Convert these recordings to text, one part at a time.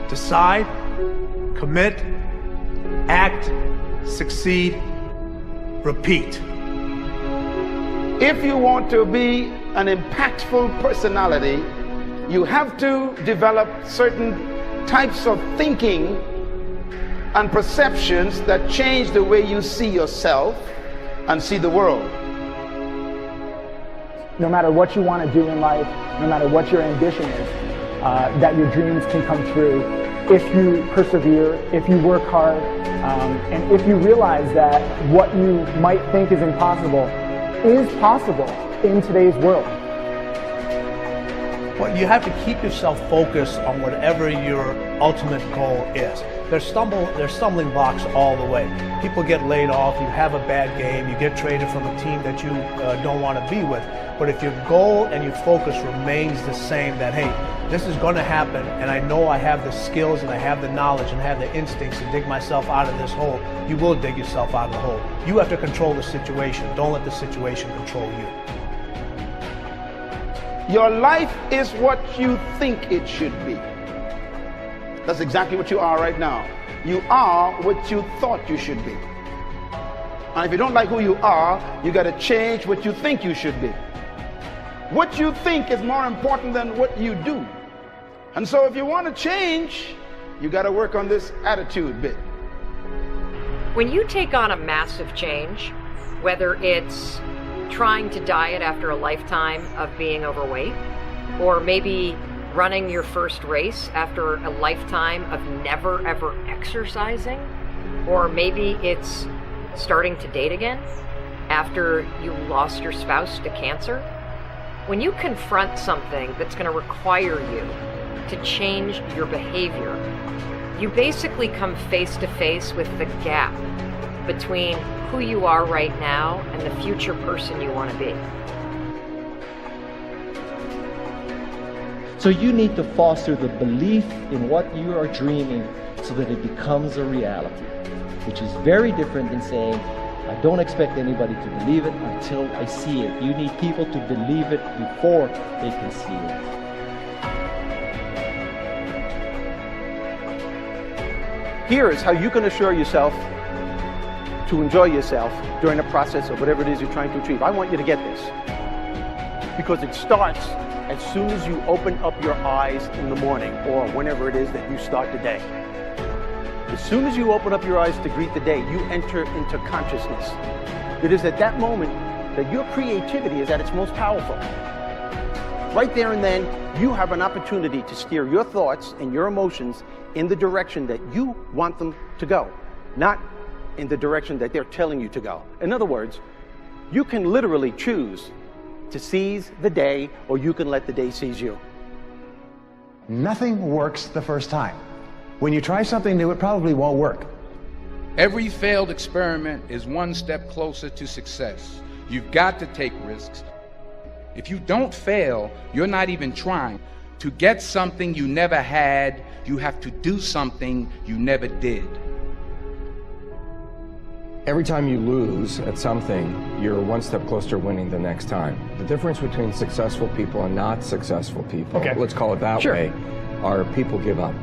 Decide, commit, act, succeed, repeat. If you want to be an impactful personality, you have to develop certain types of thinking and perceptions that change the way you see yourself and see the world. No matter what you want to do in life, no matter what your ambition is, that your dreams can come true if you persevere, if you work hard, and if you realize that what you might think is impossible is possible in today's world. Well, you have to keep yourself focused on whatever your ultimate goal is. There's stumbling blocks all the way. People get laid off, you have a bad game, you get traded from a team that you don't want to be with. But if your goal and your focus remains the same, that hey, this is going to happen, and I know I have the skills and I have the knowledge and I have the instincts to dig myself out of this hole, you will dig yourself out of the hole. You have to control the situation. Don't let the situation control you. Your life is what you think it should be. That's exactly what you are right now. You are what you thought you should be. And if you don't like who you are, you got to change what you think you should be. What you think is more important than what you do. And so if you want to change, you got to work on this attitude bit. When you take on a massive change, whether it's trying to diet after a lifetime of being overweight, or maybe running your first race after a lifetime of never ever exercising, or maybe it's starting to date again after you lost your spouse to cancer. When you confront something that's going to require you to change your behavior, you basically come face to face with the gap between who you are right now and the future person you want to be. So you need to foster the belief in what you are dreaming so that it becomes a reality, which is very different than saying, I don't expect anybody to believe it until I see it. You need people to believe it before they can see it. Here is how you can assure yourself to enjoy yourself during the process of whatever it is you're trying to achieve. I want you to get this, because it starts as soon as you open up your eyes in the morning, or whenever it is that you start the day. As soon as you open up your eyes to greet the day, you enter into consciousness. It is at that moment that your creativity is at its most powerful. Right there and then, you have an opportunity to steer your thoughts and your emotions in the direction that you want them to go, not in the direction that they're telling you to go. In other words, you can literally choose to seize the day, or you can let the day seize you. Nothing works the first time. When you try something new, it probably won't work. Every failed experiment is one step closer to success. You've got to take risks. If you don't fail, you're not even trying. To get something you never had, you have to do something you never did. Every time you lose at something, you're one step closer to winning the next time. The difference between successful people and not successful people, let's call it that way, are people give up.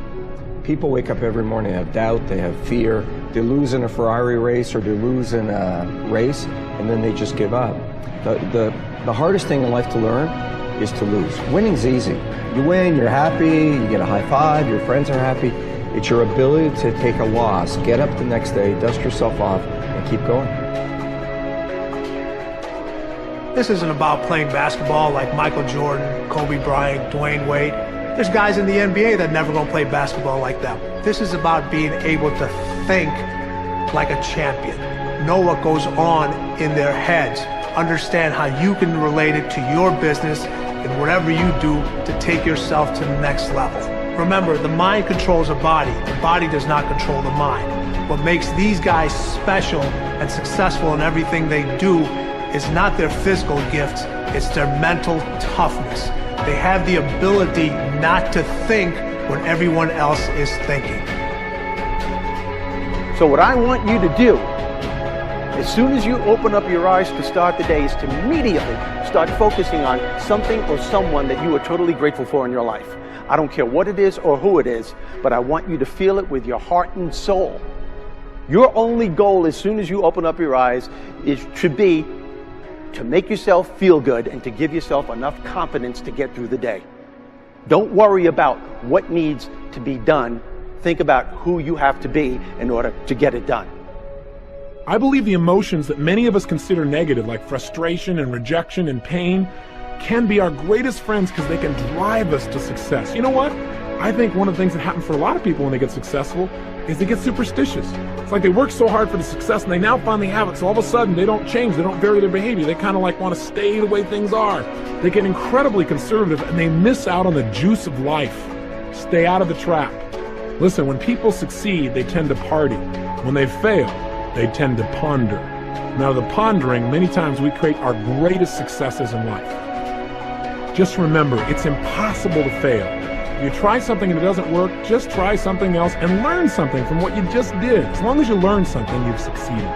People wake up every morning, they have doubt, they have fear, they lose in a Ferrari race or they lose in a race, and then they just give up. The hardest thing in life to learn is to lose. Winning's easy. You win, you're happy, you get a high five, your friends are happy. It's your ability to take a loss, get up the next day, dust yourself off, and keep going. This isn't about playing basketball like Michael Jordan, Kobe Bryant, Dwayne Wade. There's guys in the NBA that never gonna play basketball like them. This is about being able to think like a champion, know what goes on in their heads, understand how you can relate it to your business and whatever you do to take yourself to the next level. Remember, the mind controls the body does not control the mind. What makes these guys special and successful in everything they do is not their physical gifts, it's their mental toughness. They have the ability not to think when everyone else is thinking. So what I want you to do, as soon as you open up your eyes to start the day, is to immediately start focusing on something or someone that you are totally grateful for in your life. I don't care what it is or who it is, but I want you to feel it with your heart and soul. Your only goal as soon as you open up your eyes should be to make yourself feel good and to give yourself enough confidence to get through the day. Don't worry about what needs to be done. Think about who you have to be in order to get it done. I believe the emotions that many of us consider negative, like frustration and rejection and pain, can be our greatest friends because they can drive us to success. You know what? I think one of the things that happens for a lot of people when they get successful is they get superstitious. It's like they work so hard for the success and they now finally have it, so all of a sudden they don't change, they don't vary their behavior, they kind of like want to stay the way things are. They get incredibly conservative and they miss out on the juice of life. Stay out of the trap. Listen, when people succeed, they tend to party. When they fail, they tend to ponder. Now, the pondering, many times we create our greatest successes in life. Just remember, it's impossible to fail. If you try something and it doesn't work, just try something else and learn something from what you just did. As long as you learn something, you've succeeded.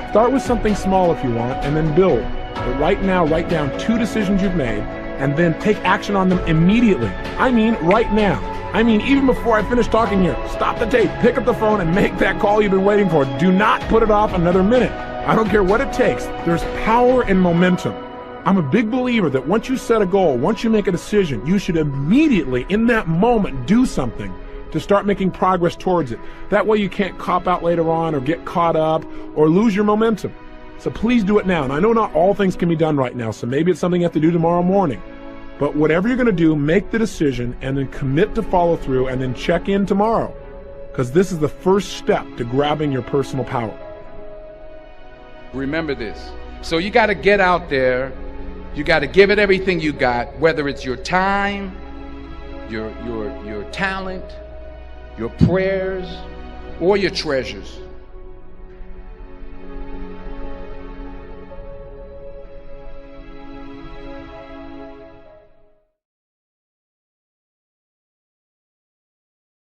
Start with something small if you want, and then build. But right now, write down 2 decisions you've made, and then take action on them immediately. I mean, right now. I mean, even before I finish talking here, stop the tape, pick up the phone, and make that call you've been waiting for. Do not put it off another minute. I don't care what it takes. There's power in momentum. I'm a big believer that once you set a goal, once you make a decision, you should immediately, in that moment, do something to start making progress towards it. That way you can't cop out later on or get caught up or lose your momentum. So please do it now. And I know not all things can be done right now, so maybe it's something you have to do tomorrow morning. But whatever you're going to do, make the decision and then commit to follow through and then check in tomorrow. Because this is the first step to grabbing your personal power. Remember this. So you got to get out there. You got to give it everything you got, whether it's your time, your talent, your prayers, or your treasures.